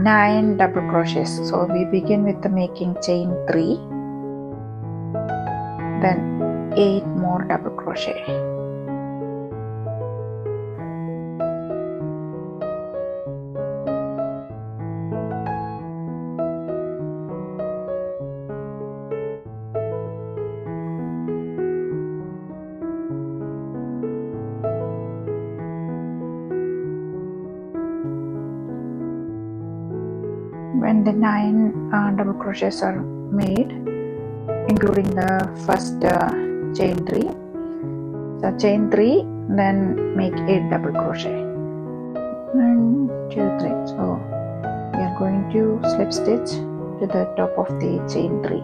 9 double crochets. So we begin with the making chain 3, then 8 more double crochet. When the 9 double crochets are made, including the first chain 3, so chain 3, then make 8 double crochet. 1, 2, 3. So we are going to slip stitch to the top of the chain 3.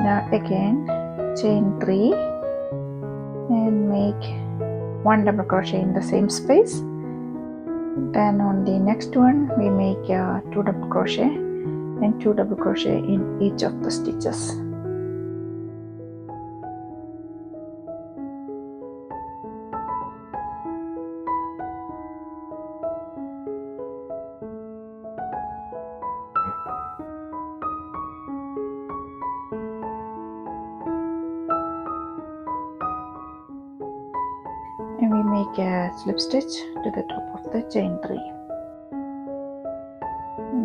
Now again chain 3 and make 1 double crochet in the same space. Then on the next one we make 2 double crochet and 2 double crochet in each of the stitches. And we make a slip stitch to the top of the chain 3.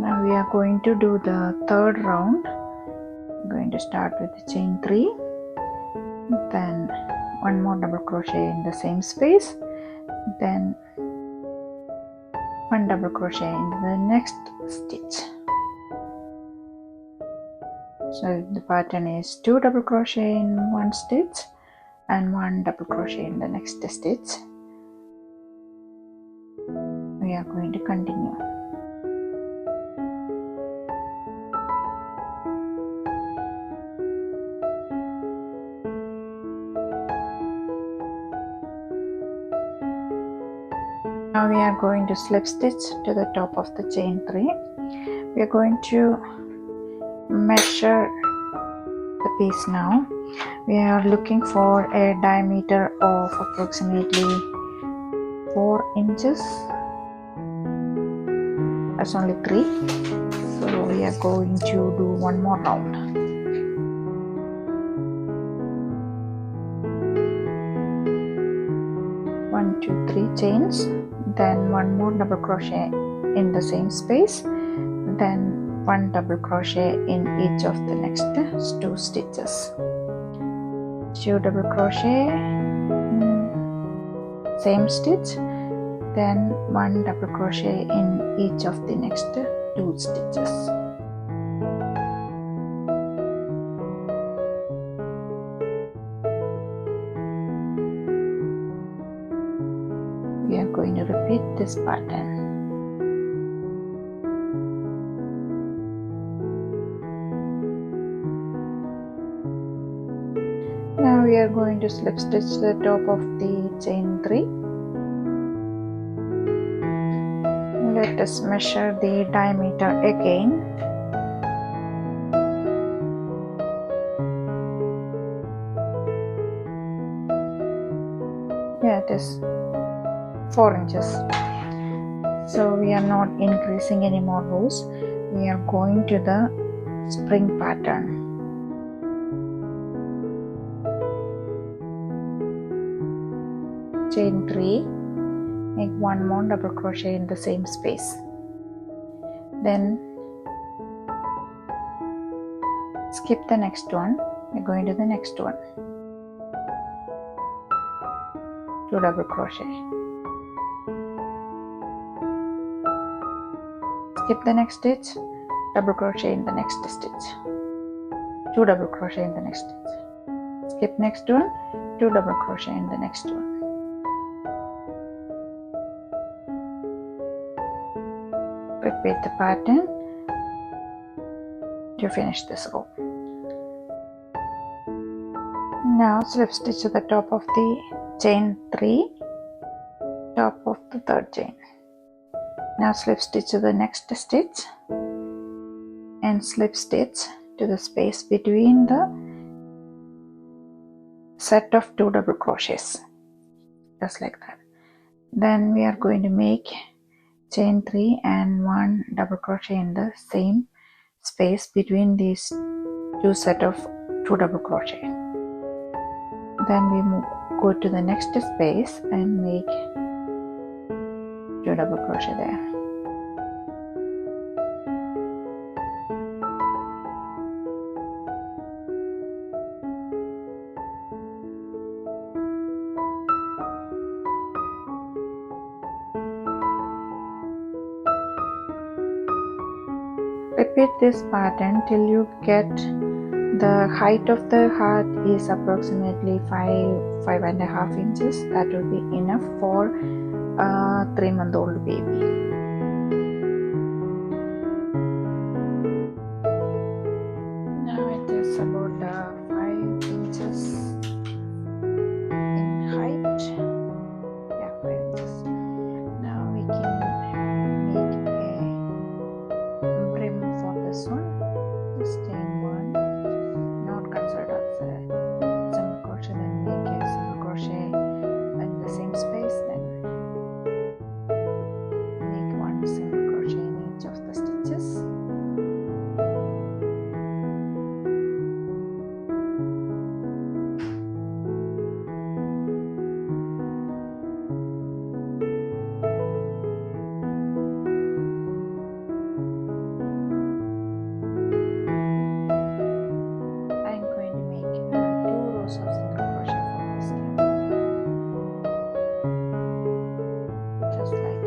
Now we are going to do the third round. I'm going to start with the chain 3, then 1 more double crochet in the same space, then 1 double crochet in the next stitch. So the pattern is 2 double crochet in one stitch and 1 double crochet in the next stitch. We are going to continue. Now we are going to slip stitch to the top of the chain 3. We are going to measure the piece now. We are looking for a diameter of approximately 4 inches. That's only 3. So we are going to do one more round. One, two, 3 chains, then 1 more double crochet in the same space, then 1 double crochet in each of the next 2 stitches. 2 double crochet in same stitch, then 1 double crochet in each of the next 2 stitches. We are going to repeat this pattern. Now we are going to slip stitch the top of the chain 3. Let us measure the diameter again. Yeah, it is 4 inches. So we are not increasing any more rows. We are going to the spring pattern. Chain 3, make 1 more double crochet in the same space, then skip the next one. We're going to the next one, 2 double crochet, skip the next stitch, double crochet in the next stitch, 2 double crochet in the next stitch, skip next one, 2 double crochet in the next one. Repeat the pattern to finish this row. Now slip stitch to the top of the chain 3, top of the third chain. Now slip stitch to the next stitch and slip stitch to the space between the set of 2 double crochets. just like that. Then we are going to make chain 3 and 1 double crochet in the same space between these two set of 2 double crochet. Then we go to the next space and make 2 double crochet there. Repeat this pattern till you get the height of the heart is approximately 5.5 inches. That will be enough for a 3-month-old baby. Now it is about 5 inches in height. Yeah, 5 inches. Now we can make a brim for this one. Just chain 1, not considered as a single crochet, then make a single crochet in the same space, then make 1 single crochet in each of the stitches. I'm going to make 2 rows of single crochet for this time, just like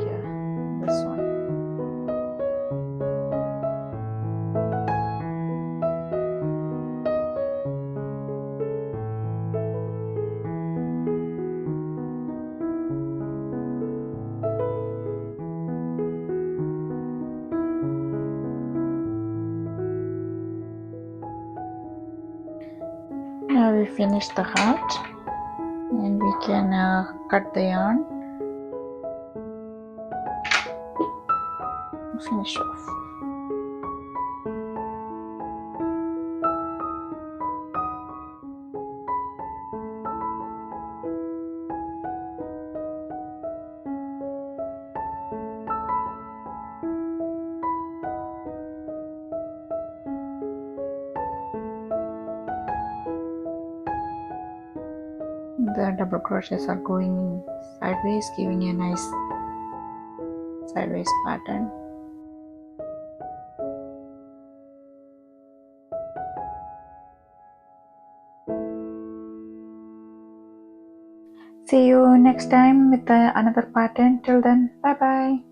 this one. Now we finish the heart and we can cut the yarn and finish off. The double crochets are going sideways, giving a nice sideways pattern. See you next time with another pattern. Till then, bye bye.